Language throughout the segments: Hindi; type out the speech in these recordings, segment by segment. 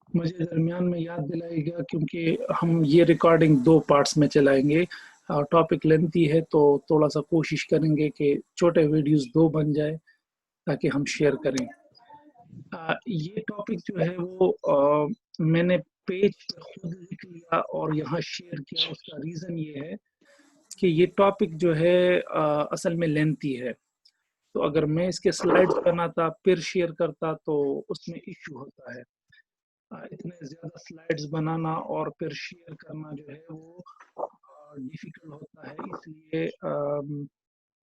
मुझे दरमियान में याद दिलाएगा, क्योंकि हम ये रिकॉर्डिंग 2 पार्ट्स में चलाएंगे। टॉपिक लेंथी है तो थोड़ा सा कोशिश करेंगे कि छोटे वीडियोस 2 बन जाए ताकि हम शेयर करें। ये टॉपिक जो है वो मैंने पेज पे खुद लिख लिया और यहाँ शेयर किया। उसका रीज़न ये है कि ये टॉपिक जो है असल में लेंथी है, तो अगर मैं इसके स्लाइड्स बनाता फिर शेयर करता तो उसमें इश्यू होता है। इतने ज़्यादा स्लाइड्स बनाना और फिर शेयर करना जो है वो डिफ़िकल्ट होता है। इसलिए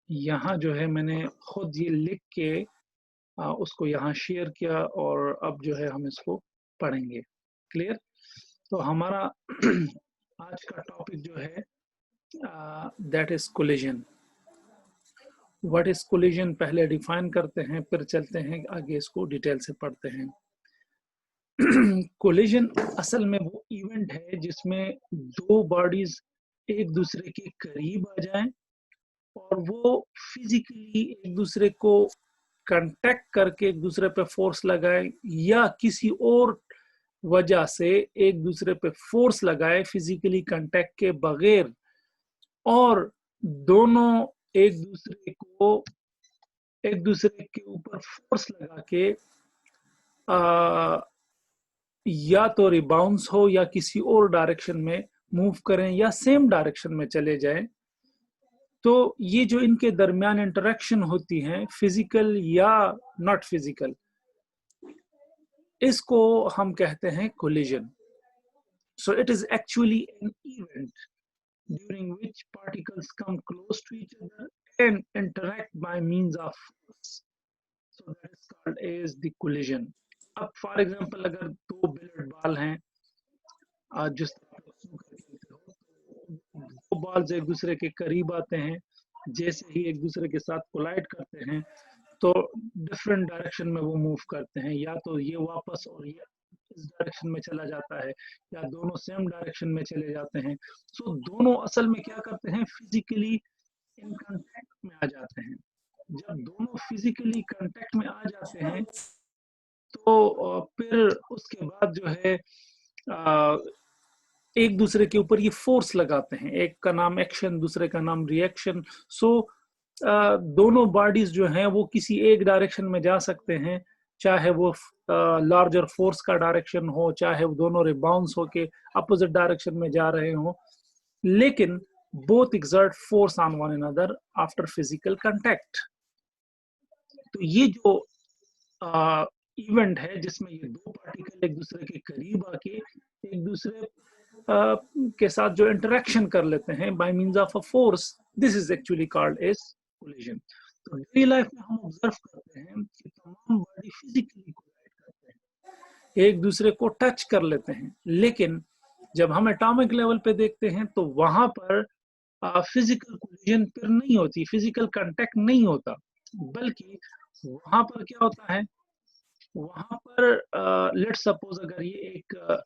यहाँ जो है मैंने खुद ये लिख के उसको यहाँ शेयर किया और अब जो है हम इसको पढ़ेंगे। क्लियर? तो हमारा आज का टॉपिक जो है that is collision. What is collision पहले डिफाइन करते हैं, फिर चलते हैं आगे, इसको डिटेल से पढ़ते हैं। कोलिजन असल में वो इवेंट है जिसमें दो बॉडीज एक दूसरे के करीब आ जाएं और वो फिजिकली एक दूसरे को कांटेक्ट करके एक दूसरे पे फोर्स लगाए या किसी और वजह से एक दूसरे पे फोर्स लगाए फिजिकली कांटेक्ट के बगैर, और दोनों एक दूसरे के ऊपर फोर्स लगा के या तो रिबाउंस हो या किसी और डायरेक्शन में मूव करें या सेम डायरेक्शन में चले जाएं। तो ये जो इनके दरमियान इंटरेक्शन होती हैं, फिजिकल या नॉट फिजिकल, इसको हम कहते हैं collision. So it is actually an event during which particles come close to each other and interact by means of force. So that is called as the collision. अब फॉर एग्जांपल अगर दो बिलियर्ड बॉल हैं, जिस दो बॉल्स एक दूसरे के करीब आते हैं, जैसे ही एक दूसरे के साथ कोलाइड करते हैं तो डिफरेंट डायरेक्शन में वो मूव करते हैं, या तो ये वापस और ये इस डायरेक्शन में चला जाता है या दोनों सेम डायरेक्शन में चले जाते हैं। सो दोनों असल में क्या करते हैं, फिजिकली इन कांटेक्ट में आ जाते हैं। जब दोनों फिजिकली कांटेक्ट में आ जाते हैं तो फिर उसके बाद जो है एक दूसरे के ऊपर ये फोर्स लगाते हैं। एक का नाम एक्शन, दूसरे का नाम रिएक्शन। सो दोनों बॉडीज जो हैं वो किसी एक डायरेक्शन में जा सकते हैं, चाहे वो लार्जर फोर्स का डायरेक्शन हो, चाहे वो दोनों रिबाउंस हो के अपोजिट डायरेक्शन में जा रहे हो, लेकिन both exert force on one another after physical contact. तो ये जो इवेंट है जिसमें ये दो पार्टिकल एक दूसरे के करीब आके एक दूसरे के साथ जो इंटरेक्शन कर लेते हैं by means of a force, this is actually called as collision. तो डेली लाइफ में हम ऑब्जर्व करते हैं कि तमाम बॉडी फिजिकली कोलाइड करते हैं, एक दूसरे को टच कर लेते हैं, लेकिन जब हम एटॉमिक लेवल पे देखते हैं तो वहां पर फिजिकल कोलिजन फिर नहीं होती, फिजिकल कांटेक्ट नहीं होता, बल्कि वहां पर क्या होता है, वहां पर लेट्स सपोज अगर ये एक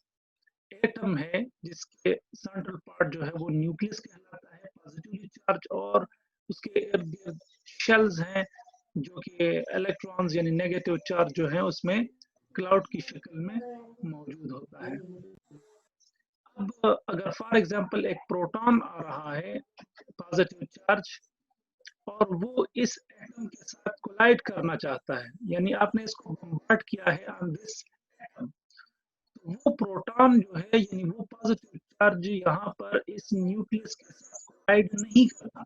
एटम है जिसके सेंट्रल पार्ट जो है वो न्यूक्लियस कहलाता है, पॉजिटिवली चार्ज, और उसके इर्द गिर्द शेल्स हैं जो कि इलेक्ट्रॉन्स यानी नेगेटिव चार्ज जो है उसमें क्लाउड की शक्ल में मौजूद होता है। अब अगर फॉर एग्जांपल एक प्रोटॉन आ रहा है पॉजिटिव चार्ज और वो इस एटम के साथ कोलाइड करना चाहता है, यानी आपने इसको बम्बार्ड किया है ऑन दिस एटम, तो वो प्रोटॉन जो है यानी वो पॉजिटिव चार्ज यहाँ पर इस न्यूक्लियस के साथ कोलाइड नहीं करता,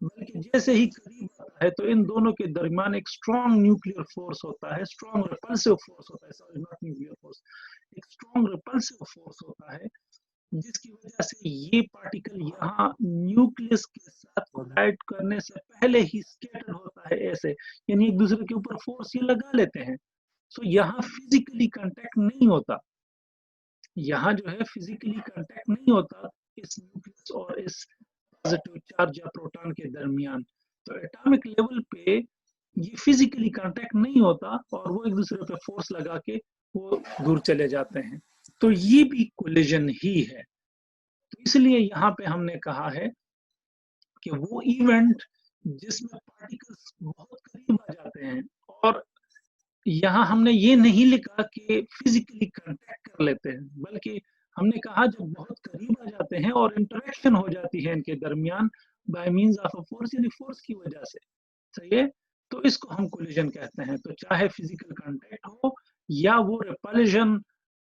बल्कि जैसे ही करीब आता है तो इन दोनों के दरमियान एक स्ट्रॉन्ग न्यूक्लियर फोर्स होता है, स्ट्रॉन्ग रिपल्सिव फोर्स होता है, सॉरी नॉट न्यूक्लियर फोर्स, एक स्ट्रॉन्ग रिपल्सिव फोर्स होता है, जिसकी वजह से ये पार्टिकल यहाँ न्यूक्लियस के साथ कोलाइड करने से पहले ही स्कैटर होता है ऐसे, यानी एक दूसरे के ऊपर फोर्स ये लगा लेते हैं। सो यहाँ फिजिकली कांटेक्ट नहीं होता, यहाँ जो है फिजिकली कांटेक्ट नहीं होता इस न्यूक्लियस और इस पॉजिटिव चार्ज या प्रोटॉन के दरमियान। तो एटॉमिक लेवल पे ये फिजिकली कांटेक्ट नहीं होता और वो एक दूसरे पे फोर्स लगा के वो दूर चले जाते हैं। तो ये भी कोलिजन ही है। तो इसलिए यहाँ पे हमने कहा है कि वो इवेंट जिसमें पार्टिकल्स बहुत करीब आ जाते हैं, और यहाँ हमने ये नहीं लिखा कि फिजिकली कांटेक्ट कर लेते हैं, बल्कि हमने कहा जब बहुत करीब आ जाते हैं और इंटरेक्शन हो जाती है इनके दरमियान bye means of a force, यानी फोर्स की वजह से, सही है, तो इसको हम कोलिजन कहते हैं। तो चाहे फिजिकल कांटेक्ट हो या वो रिपल्जन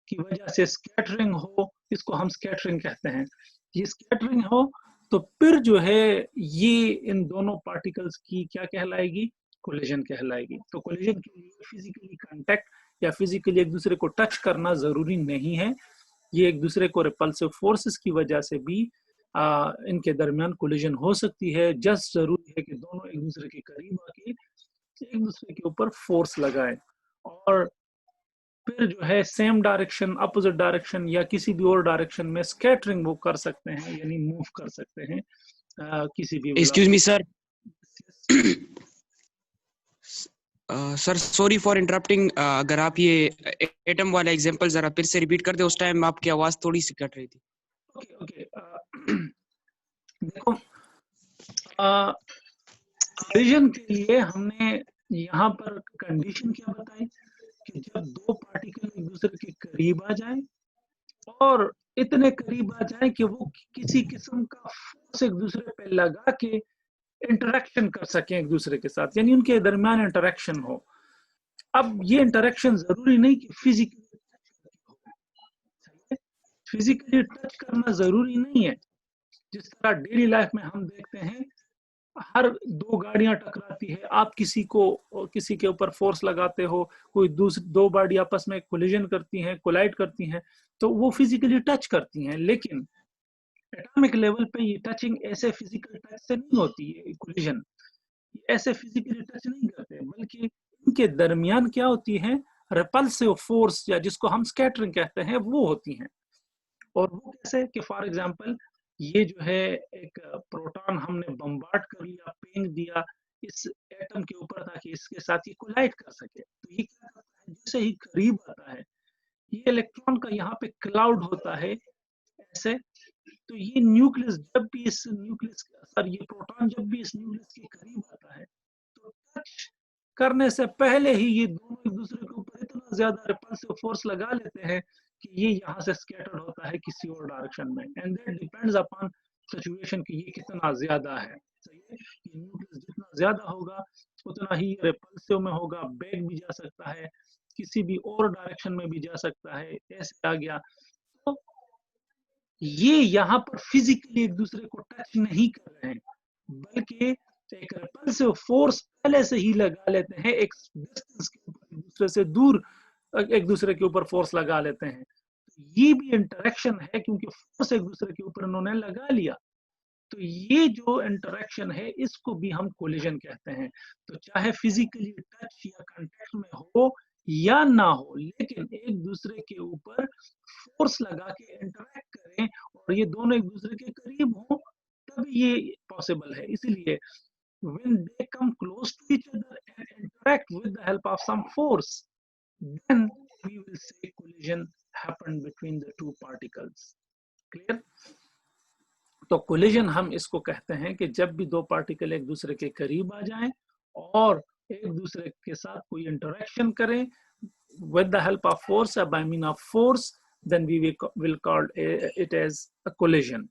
की वजह से स्कैटरिंग हो, इसको हम स्कैटरिंग कहते हैं। ये स्कैटरिंग हो तो फिर जो है ये इन दोनों पार्टिकल्स की क्या कहलाएगी, कोलिजन कहलाएगी। तो कोलिजन के लिए फिजिकली कांटेक्ट या फिजिकली एक दूसरे को टच करना जरूरी नहीं है, ये एक दूसरे को रिपल्सिव फोर्सेस की वजह से भी इनके दरमियान कोलिजन हो सकती है। जस्ट जरूरी है कि दोनों एक दूसरे के करीब आके एक दूसरे के ऊपर फोर्स लगाए और फिर जो है सेम डायरेक्शन, अपोजिट डायरेक्शन या किसी भी और डायरेक्शन में स्कैटरिंग वो कर सकते हैं, यानी मूव कर सकते हैं किसी भी excuse me sir, velocity. Sir sorry for interrupting, अगर आप ये एटम वाला एग्जांपल जरा फिर से रिपीट कर दे, उस टाइम आपकी आवाज थोड़ी सी कट रही थी। ओके ओके, देखो कोलिजन के लिए हमने यहाँ पर कंडीशन क्या बताई कि जब दो पार्टिकल एक दूसरे के करीब आ जाए और इतने करीब आ जाए कि वो किसी किस्म का फोर्स एक दूसरे पे लगा के इंटरेक्शन कर सकें एक दूसरे के साथ, यानी उनके दरमियान इंटरेक्शन हो। अब ये इंटरेक्शन जरूरी नहीं कि फिजिकली फिजिकली टच करना जरूरी नहीं है। जिस तरह डेली लाइफ में हम देखते हैं हर दो गाड़ियां टकराती है, आप किसी के ऊपर फोर्स लगाते हो, कोई दूसरी दो गाड़ी आपस में कोलिजन करती हैं, कोलाइड करती हैं, तो वो फिजिकली टच करती हैं। लेकिन एटॉमिक लेवल पे ये टचिंग ऐसे फिजिकल टच से नहीं होती है, कोलिजन ऐसे फिजिकली टच नहीं करते, बल्कि इनके दरमियान क्या होती है, रिपल्सिव फोर्स या जिसको हम स्कैटरिंग कहते हैं वो होती हैं। और वो कैसे कि फॉर एग्जांपल ये जो है एक प्रोटॉन हमने बम्बार्ड कर लिया, फेंक दिया इस एटम के ऊपर ताकि इसके साथ ये कोलाइड कर सके, तो ये क्या करता है, जैसे ही करीब आता है ये इलेक्ट्रॉन का यहाँ पे क्लाउड होता है ऐसे, तो ये न्यूक्लियस जब भी इस न्यूक्लियस सर ये प्रोटॉन जब भी इस न्यूक्लियस के करीब आता है तो टच करने से पहले ही ये दोनों एक दूसरे के ऊपर इतना ज्यादा रिपल्सिव फोर्स लगा लेते हैं कि ये यहाँ से स्कैटर्ड होता है किसी और डायरेक्शन में, and that depends upon situation कि ये कितना ज्यादा है। सही है, ये न्यूक्लियस जितना ज्यादा होगा उतना ही रिपल्सिव में होगा, बैक भी जा सकता है, किसी भी और डायरेक्शन में भी जा सकता है, ऐसे आ गया। तो ये यहाँ पर फिजिकली एक दूसरे को टच नहीं कर रहे हैं, बल्कि एक रिपल्सिव फोर्स पहले से ही लगा लेते हैं, एक डिस्टेंस के ऊपर एक दूसरे से दूर एक दूसरे के ऊपर फोर्स लगा लेते हैं। ये भी इंटरेक्शन है क्योंकि फोर्स एक दूसरे के ऊपर उन्होंने लगा लिया। तो ये जो इंटरेक्शन है इसको भी हम कोलिजन कहते हैं। तो चाहे फिजिकली टच या कांटेक्ट में हो या ना हो, लेकिन एक दूसरे के ऊपर फोर्स लगा के इंटरेक्ट करें और ये दोनों एक दूसरे के करीब हो तब ये पॉसिबल है। इसलिए when they come close to each other and interact with the help of some force, then we will say collision happened between the two particles. Clear? तो कोलिजन हम इसको कहते हैं कि जब भी दो पार्टिकल एक दूसरे के करीब आ जाएं और एक दूसरे के साथ कोई इंटरेक्शन करें with the help of force or by means of force, then we will call it as a collision.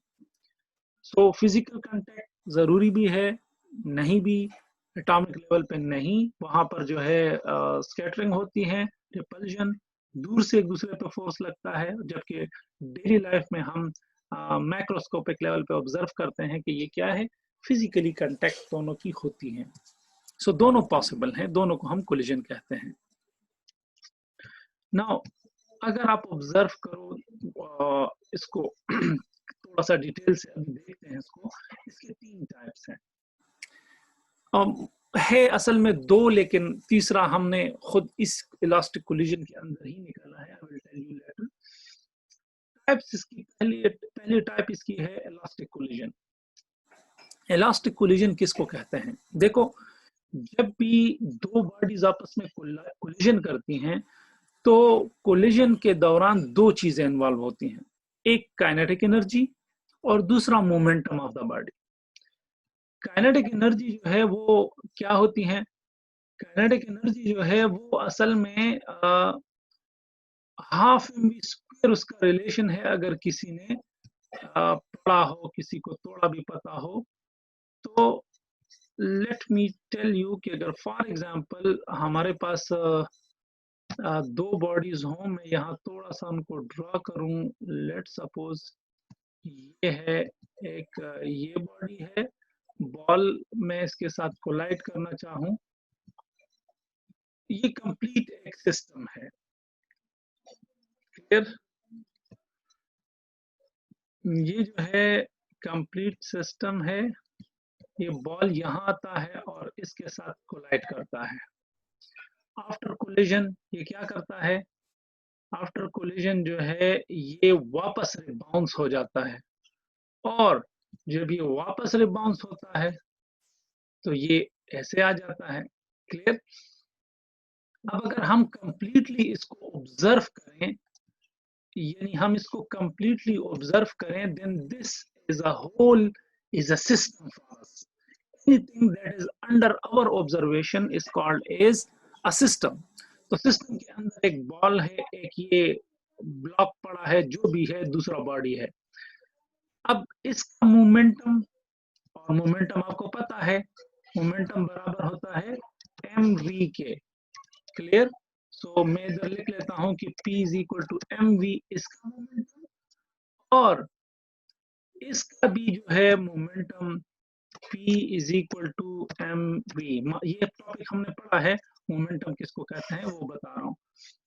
So physical contact जरूरी भी है, नहीं भी, एटॉमिक लेवल पे नहीं, वहां पर जो है स्कैटरिंग होती है, रिपल्जन, दूर से एक दूसरे पे फोर्स लगता है, जबकि डेली लाइफ में हम मैक्रोस्कोपिक लेवल पे ऑब्जर्व करते हैं कि ये क्या है, फिजिकली कांटेक्ट दोनों की होती है। सो दोनों पॉसिबल हैं, दोनों को हम कोलिजन कहते हैं। नाउ अगर आप ऑब्जर्व करो इसको थोड़ा सा डिटेल से अभी देखते हैं इसको, इसके तीन टाइप्स हैं। है असल में दो, लेकिन तीसरा हमने खुद इस इलास्टिक कोलिजन के अंदर ही निकाला है। I will tell you later. Types इसकी पहली टाइप इसकी है इलास्टिक कोलिजन। इलास्टिक कोलिजन किसको कहते हैं? देखो, जब भी दो बॉडीज आपस में कोलिजन करती हैं तो कोलिजन के दौरान दो चीजें इन्वॉल्व होती हैं, एक काइनेटिक एनर्जी और दूसरा momentum of the body. Kinetic energy जो है वो क्या होती है? काइनेटिक एनर्जी जो है वो असल में हाफ एम वी स्क्वायर उसका रिलेशन है, अगर किसी ने पढ़ा हो, किसी को थोड़ा भी पता हो तो लेट मी टेल यू कि अगर फॉर एग्जांपल हमारे पास दो बॉडीज हों, मैं यहाँ थोड़ा सा उनको ड्रॉ करूं। लेट सपोज ये है एक ये बॉडी है, बॉल मैं इसके साथ कोलाइड करना चाहूं, ये कंप्लीट एक सिस्टम है। क्लियर? ये जो है कंप्लीट सिस्टम है, ये बॉल यहाँ आता है और इसके साथ कोलाइड करता है। आफ्टर कोलिजन ये क्या करता है? आफ्टर कोलिजन जो है ये वापस रिबाउंस हो जाता है, और जब ये वापस रिबाउंस होता है तो ये ऐसे आ जाता है। क्लियर? अब अगर हम कंप्लीटली इसको ऑब्जर्व करें, यानी हम इसको कंप्लीटली ऑब्जर्व करें, then this is a whole is a system for us. Anything that is under our observation is called as a system. तो सिस्टम के अंदर एक बॉल है, एक ये ब्लॉक पड़ा है, जो भी है दूसरा बॉडी है। अब इसका मोमेंटम, और मोमेंटम आपको पता है, मोमेंटम बराबर होता है एम वी के। क्लियर? सो मैं इधर लिख लेता हूं कि P is equal to M V इसका मोमेंटम, और इसका भी जो है momentum P is equal to M V. ये टॉपिक हमने पढ़ा है, मोमेंटम किसको कहते हैं वो बता रहा हूँ।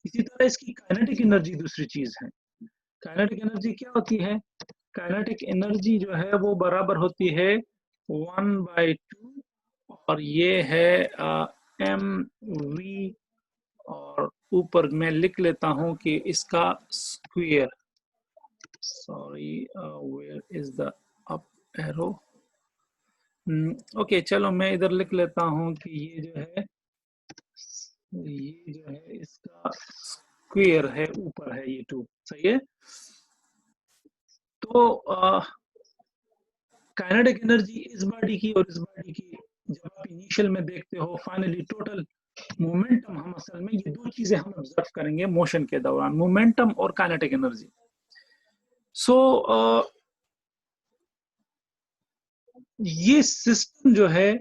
इसी तरह इसकी काइनेटिक एनर्जी दूसरी चीज है। काइनेटिक एनर्जी क्या होती है? काइनेटिक एनर्जी जो है वो बराबर होती है 1/2, और ये है एम वी, और ऊपर मैं लिख लेता हूं कि इसका square. Sorry, where is the up arrow? Okay, चलो मैं इधर लिख लेता हूं कि ये जो है इसका स्क्वायर है, ऊपर है ये 2। सही है? तो काइनेटिक एनर्जी इस बॉडी की और इस बॉडी की जब आप इनिशियल में देखते हो, फाइनली टोटल मोमेंटम, हम असल में ये दो चीजें हम ऑब्जर्व करेंगे मोशन के दौरान, मोमेंटम और काइनेटिक एनर्जी। सो ये सिस्टम जो है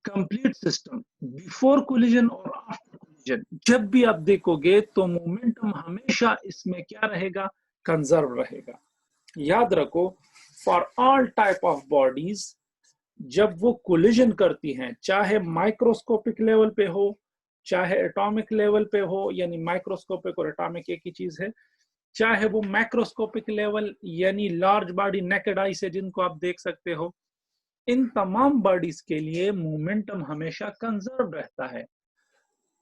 कंप्लीट सिस्टम, बिफोर कोलिजन और आफ्टर कोलिजन, जब भी आप देखोगे तो मोमेंटम हमेशा इसमें क्या रहेगा? कंजर्व रहेगा। याद रखो, for all type of bodies जब वो कोलिजन करती हैं, चाहे माइक्रोस्कोपिक लेवल पे हो, चाहे एटॉमिक लेवल पे हो, यानी माइक्रोस्कोपिक और एटॉमिक एक ही चीज है, चाहे वो मैक्रोस्कोपिक लेवल यानी लार्ज बॉडी नेकेड आई से जिनको आप देख सकते हो, इन तमाम बॉडीज के लिए मोमेंटम हमेशा कंजर्व रहता है।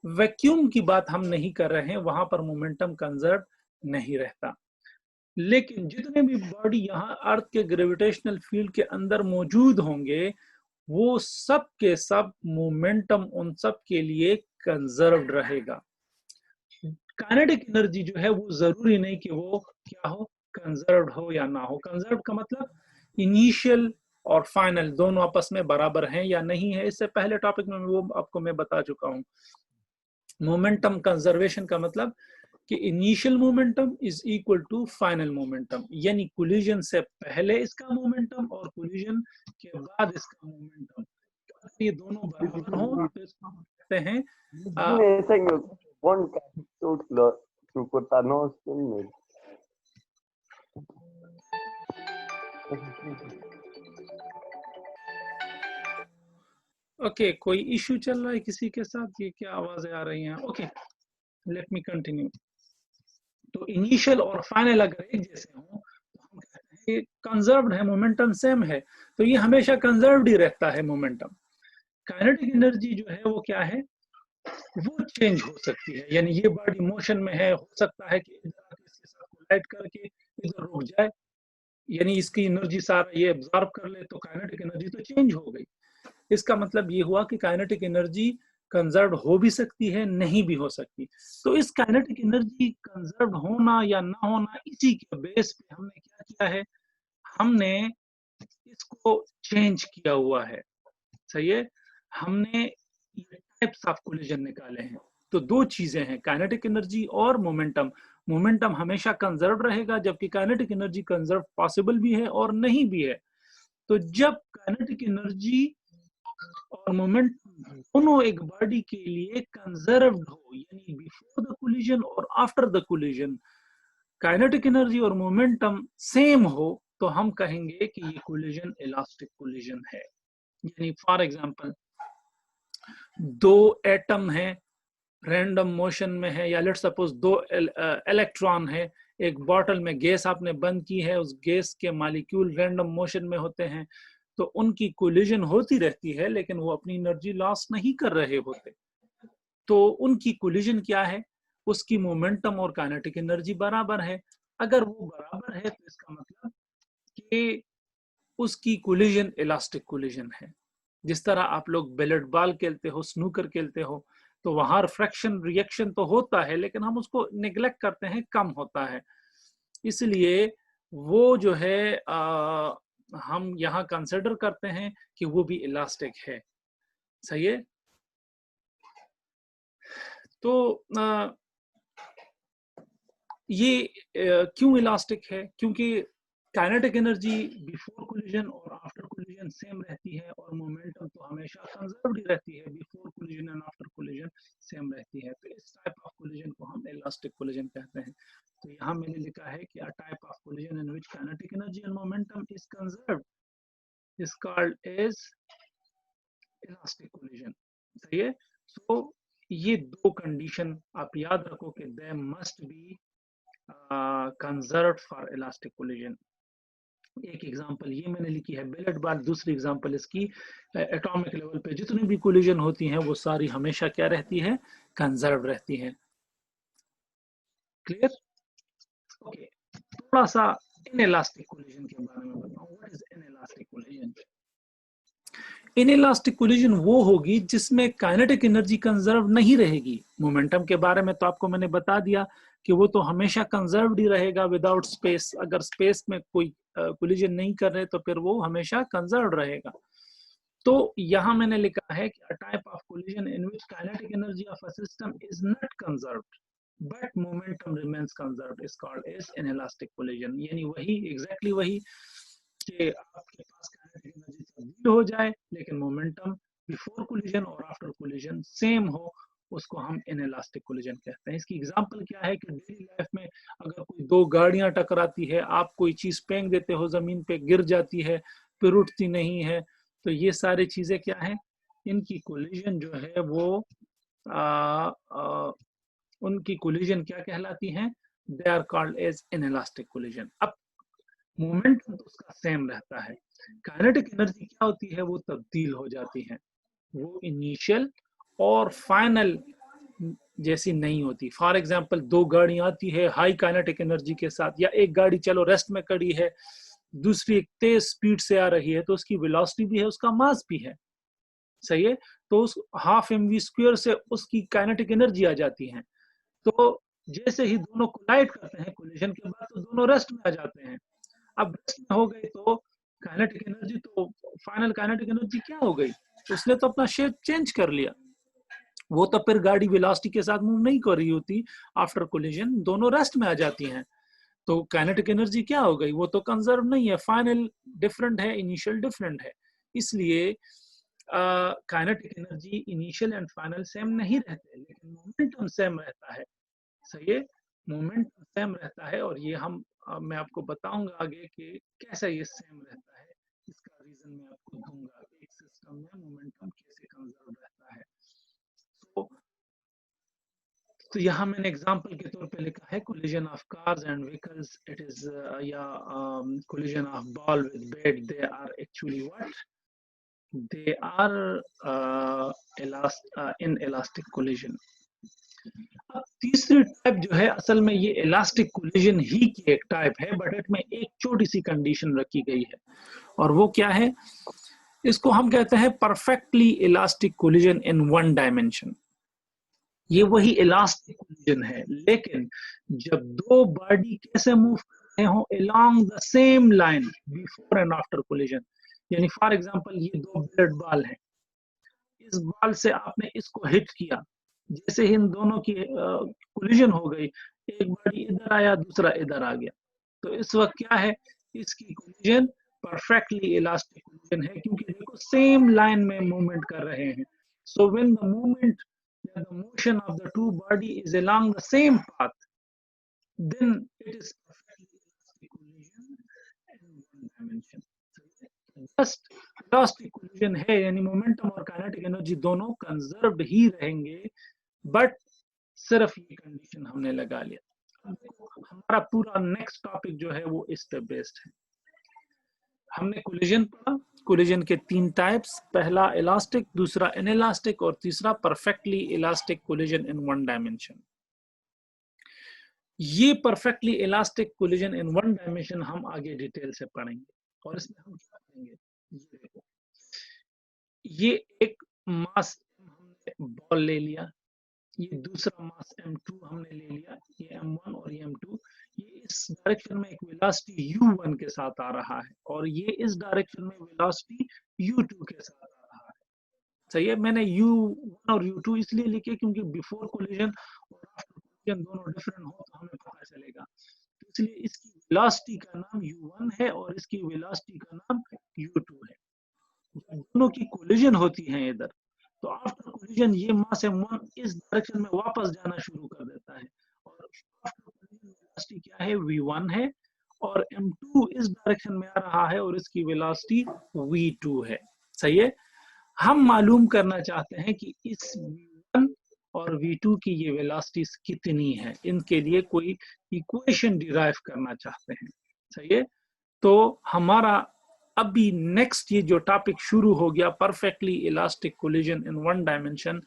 वैक्यूम की बात हम नहीं कर रहे हैं, वहां पर मोमेंटम कंजर्व नहीं रहता। लेकिन जितने भी बॉडी यहाँ अर्थ के ग्रेविटेशनल फील्ड के अंदर मौजूद होंगे, वो सब के सब मोमेंटम उन सब के लिए कंजर्व्ड रहेगा। काइनेटिक एनर्जी जो है वो जरूरी नहीं कि वो क्या हो, कंजर्व्ड हो या ना हो। कंजर्व्ड का मतलब इनिशियल और फाइनल दोनों आपस में बराबर हैं या नहीं है। इससे पहले टॉपिक में वो आपको मैं बता चुका हूँ। मोमेंटम कंजर्वेशन का मतलब कि initial momentum is equal to final momentum, यानी कोलिजन से पहले इसका मोमेंटम और कोलिजन के बाद इसका मोमेंटम, ये दोनों बराबर हो तो इसको हम कहते हैं ओके। कोई इशू चल रहा है किसी के साथ? ये क्या आवाजें आ रही हैं? Okay, let me continue. तो इनिशियल और फाइनल अगर एक जैसे हो तो हम कहते हैं कंजर्व्ड है, मोमेंटम सेम है, तो ये हमेशा कंजर्व्ड ही रहता है मोमेंटम। काइनेटिक एनर्जी जो है वो क्या है? वो चेंज हो सकती है, यानी ये बॉडी मोशन में है, हो सकता है कि इधर इसके साथ कोलाइड करके इधर रुक जाए, यानी इसकी एनर्जी सारा ये एब्जॉर्ब कर ले, तो काइनेटिक एनर्जी तो चेंज हो गई। इसका मतलब ये हुआ कि काइनेटिक एनर्जी कंजर्व हो भी सकती है, नहीं भी हो सकती। तो इस काइनेटिक एनर्जी कंजर्व होना या ना होना, इसी के बेस पे हमने क्या किया है? हमने इसको चेंज किया हुआ है। सही है? हमने ये टाइप्स ऑफ कोलिजन निकाले हैं। तो दो चीजें हैं, काइनेटिक एनर्जी और मोमेंटम। मोमेंटम हमेशा कंजर्व रहेगा, जबकि काइनेटिक एनर्जी कंजर्व पॉसिबल भी है और नहीं भी है। तो जब काइनेटिक एनर्जी और मोमेंट दोनों एक बॉडी के लिए कंजर्व्ड हो, यानी बिफोर द कोलिजन और after the collision kinetic energy और मोमेंटम सेम हो, तो हम कहेंगे कि ये कोलिजन इलास्टिक कोलिजन है। यानी फॉर एग्जांपल दो एटम है, रैंडम मोशन में है, या लेट्स सपोज दो इलेक्ट्रॉन है, एक बॉटल में गैस आपने बंद की है, उस गैस के मॉलिक्यूल रैंडम मोशन में होते हैं, तो उनकी कोलिजन होती रहती है लेकिन वो अपनी एनर्जी लॉस नहीं कर रहे होते। तो उनकी कोलिजन क्या है, उसकी मोमेंटम और काइनेटिक एनर्जी बराबर है। अगर वो बराबर है तो इसका मतलब कि उसकी कोलिजन इलास्टिक कोलिजन है। जिस तरह आप लोग बिलियर्ड बॉल खेलते हो, स्नूकर खेलते हो, तो वहां रिफ्रैक्शन रिएक्शन तो होता है लेकिन हम उसको निग्लेक्ट करते हैं, कम होता है। इसलिए वो जो है हम यहाँ कंसिडर करते हैं कि वो भी इलास्टिक है। सही है। तो ये क्यों इलास्टिक है? क्योंकि काइनेटिक एनर्जी बिफोर कोलिजन और आफ्टर कोलिजन सेम रहती है, और मोमेंटम तो हमेशा कंजर्व्ड ही रहती है, before collision and after collision same रहती है। तो इस टाइप ऑफ कोलिजन को हम इलास्टिक कोलिजन कहते हैं। तो यहाँ मैंने लिखा है कि a type of collision in which kinetic energy and momentum is conserved is called as elastic collision. सही है। सो ये दो कंडीशन आप याद रखो कि they must be conserved for elastic collision. एक एग्जांपल ये मैंने लिखी है बिलियर्ड बॉल, दूसरी एग्जांपल इसकी एटॉमिक लेवल पे जितनी भी कोलिजन होती हैं वो सारी हमेशा क्या रहती है, कंजर्व रहती हैं। क्लियर? ओके, थोड़ा सा इनइलास्टिक कोलिजन के बारे में बताऊं। What is inelastic collision? Inelastic collision वो होगी जिसमें काइनेटिक एनर्जी कंजर्व नहीं रहेगी। मोमेंटम के बारे में तो आपको मैंने बता दिया कि वो तो हमेशा कंजर्व्ड ही रहेगा विदाउट स्पेस। अगर स्पेस में कोई कोलिजन नहीं कर रहे तो फिर वो हमेशा कंजर्व्ड रहेगा। तो यहाँ मैंने लिखा है कि a type of collision in which kinetic energy of a system is not conserved but momentum remains conserved is called as inelastic collision। यानी वही exactly वही कि आपके पास kinetic energy तब्दील हो जाए लेकिन मोमेंटम बिफोर कोलिजन और आफ्टर कोलिजन सेम हो, उसको हम इनइलास्टिक कोलिजन कहते हैं। इसकी एग्जांपल क्या है कि डेली लाइफ में अगर कोई दो गाड़ियां टकराती है, आप कोई चीज फेंक देते हो, जमीन पे गिर जाती है, फिर उठती नहीं है, तो ये सारी चीजें क्या है, इनकी कोलिजन जो है वो उनकी कोलिजन क्या कहलाती हैं, they are called as inelastic collision. अब मोमेंटम तो उसका सेम रहता है, काइनेटिक एनर्जी क्या होती है, वो तब्दील हो जाती है, वो इनिशियल और फाइनल जैसी नहीं होती। फॉर एग्जांपल दो गाड़ी आती है हाई काइनेटिक एनर्जी के साथ, या एक गाड़ी चलो रेस्ट में खड़ी है, दूसरी एक तेज स्पीड से आ रही है, तो उसकी वेलोसिटी भी है, उसका मास भी है। सही है। तो उस हाफ एम वी स्क्वायर से उसकी काइनेटिक एनर्जी आ जाती है। तो जैसे ही दोनों कोलाइड करते हैं कोलिजन के बाद, तो दोनों रेस्ट में आ जाते हैं। अब रेस्ट में हो गए तो काइनेटिक एनर्जी, तो फाइनल काइनेटिक एनर्जी क्या हो गई, उसने तो अपना शेप चेंज कर लिया, वो तो फिर गाड़ी वेलोसिटी के साथ मूव नहीं कर रही होती। आफ्टर कोलिजन दोनों रेस्ट में आ जाती हैं, तो काइनेटिक एनर्जी क्या हो गई, वो तो कंजर्व नहीं है, फाइनल डिफरेंट है, इनिशियल डिफरेंट है। इसलिए kinetic energy initial and final same नहीं रहते, लेकिन मोमेंटम सेम रहता है। सही है, मोमेंटम सेम रहता है, और ये हम मैं आपको बताऊंगा आगे कि कैसे ये सेम रहता है। इसका रीजन मैं आपको दूंगा, एक सिस्टम में मोमेंटम कैसे कंजर्व रहता है। तो यहाँ मैंने एग्जांपल के तौर पे लिखा है collision of cars and vehicles, it is या collision of ball with bat, they are actually what, they are inelastic collision. अब तीसरी टाइप जो है, असल में ये इलास्टिक कोलिजन ही की एक टाइप है, बट इसमें एक छोटी सी कंडीशन रखी गई है, और वो क्या है, इसको हम कहते हैं perfectly elastic collision in one dimension. ये वही इलास्टिक कोलिजन है, लेकिन जब दो बॉडी कैसे मूव कर रहे हो along the same line before and after collision. यानी फॉर एग्जांपल ये दो बिलियर्ड बॉल हैं, इस बॉल से आपने इसको हिट किया, जैसे ही इन दोनों की कोलिजन हो गई, एक बॉडी इधर आया, दूसरा इधर आ गया, तो इस वक्त क्या है, इसकी कोलिजन परफेक्टली इलास्टिक कोलिजन है, क्योंकि देखो सेम लाइन में मूवमेंट कर रहे हैं. सो व्हेन द मूवमेंट या the motion of the two body is along the same path, then it is perfectly elastic collision in one dimension. Just elastic collision है, यानी मोमेंटम और काइनेटिक एनर्जी दोनों कंजर्व्ड ही रहेंगे, बट सिर्फ ये कंडीशन हमने लगा लिया. हमारा पूरा नेक्स्ट टॉपिक जो है वो इस पे बेस्ड है. हमने कोलिजन पढ़ा, कोलिजन के 3 टाइप्स, पहला इलास्टिक, दूसरा इनइलास्टिक और तीसरा perfectly elastic collision in one dimension. ये perfectly elastic collision in one dimension हम आगे डिटेल से पढ़ेंगे. और इसमें हम क्या करेंगे, ये देखो, ये एक मास हमने बॉल ले लिया, ये दूसरा मास m2 हमने ले लिया, ये m1 और ये m2, ये इस डायरेक्शन में एक वेलोसिटी u1 के साथ आ रहा है, और ये इस डायरेक्शन में वेलोसिटी u2 के साथ आ रहा है. सही है. मैंने u1 और u2 इसलिए लिखे क्योंकि बिफोर कोलिजन और आफ्टर कोलिजन दोनों डिफरेंट हो तो हमें पता चलेगा. तो इसलिए इसकी वेलोसिटी का नाम u1 है और इसकी वेलोसिटी का नाम u2 है. दोनों की कोलिजन होती है इधर, तो आफ्टर कोलिजन ये मास m1 इस डायरेक्शन में वापस जाना शुरू कर देता है, और आफ्टर कोलिजन वेलोसिटी क्या है, v1 है, और m2 इस डायरेक्शन में आ रहा है और इसकी वेलोसिटी v2 है. सही है. हम मालूम करना चाहते हैं कि इस v1 और v2 की ये वेलोसिटीज कितनी है, इनके लिए कोई इक्वेशन डिराइव करना चाहते हैं. सही है. तो हमारा अभी नेक्स्ट ये जो टॉपिक शुरू हो गया, perfectly elastic collision in one dimension,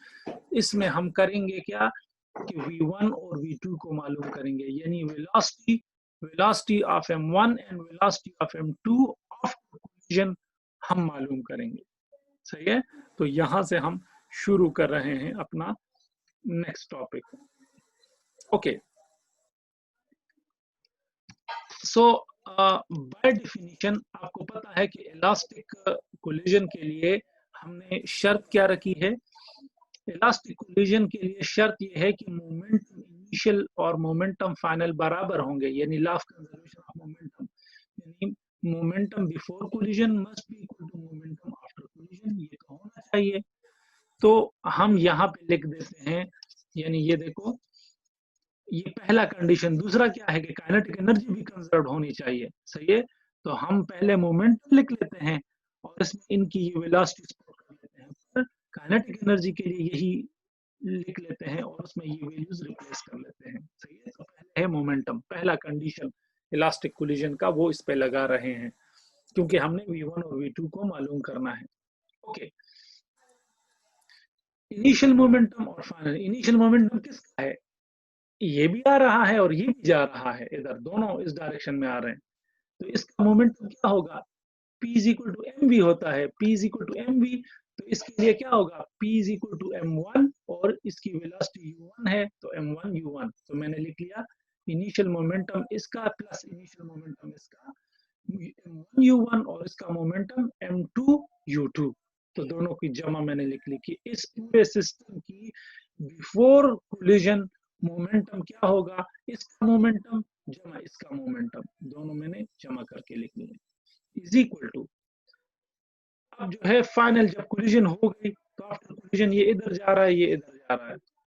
इसमें हम करेंगे क्या कि v1 और v2 को मालूम करेंगे, यानी velocity of m1 and velocity of m2 after collision हम मालूम करेंगे. सही है. तो यहां से हम शुरू कर रहे हैं अपना next topic. Okay. So by definition आपको पता है कि इलास्टिक कोलिजन के लिए हमने शर्त क्या रखी है. इलास्टिक कोलिजन के लिए शर्त यह है कि मोमेंटम इनिशियल और मोमेंटम फाइनल बराबर होंगे, यानी law of conservation of momentum, यानी momentum before collision must be equal to momentum after collision, ये तो होना चाहिए. तो हम यहाँ पे लिख देते हैं, यानी ये देखो, ये पहला कंडीशन. दूसरा क्या है कि काइनेटिक एनर्जी भी कंजर्व होनी चाहिए. सही है. तो हम पहले मोमेंट लिख लेते हैं और इसमें इनकी ये वेलोसिटी कर लेते हैं, पर काइनेटिक एनर्जी के लिए यही लिख लेते हैं और उसमें ये वैल्यूज रिप्लेस कर लेते हैं. सही है. तो पहले है मोमेंटम, पहला कंडीशन इलास्टिक कोलिजन का, वो इस पे लगा रहे हैं क्योंकि हमने v1 और v2 को मालूम करना है. ओके. इनिशियल मोमेंटम और फाइनल. इनिशियल मोमेंटम किसका है, ये भी आ रहा है और ये भी जा रहा है, इधर दोनों इस डायरेक्शन में आ रहे हैं, तो इसका मोमेंटम क्या होगा, P is equal to mv होता है. P is equal to mv, तो इसके लिए क्या होगा, P is equal to m1 और इसकी वेलोसिटी u1 है, तो m1 u1. तो मैंने लिख लिया इनिशियल मोमेंटम इसका प्लस इनिशियल मोमेंटम इसका, m1 u1 और इसका मोमेंटम m2 u2. तो दोनों की जमा मैंने लिख ली कि इस पूरे सिस्टम की बिफोर कोलिजन मोमेंटम क्या होगा, इसका मोमेंटम जमा इसका मोमेंटम, दोनों मैंने जमा करके लिख लिए, इज इक्वल टू. अब जो है फाइनल जब कोलिजन हो गई तो आफ्टर कोलिजन ये इधर जा रहा है, ये इधर जा रहा है,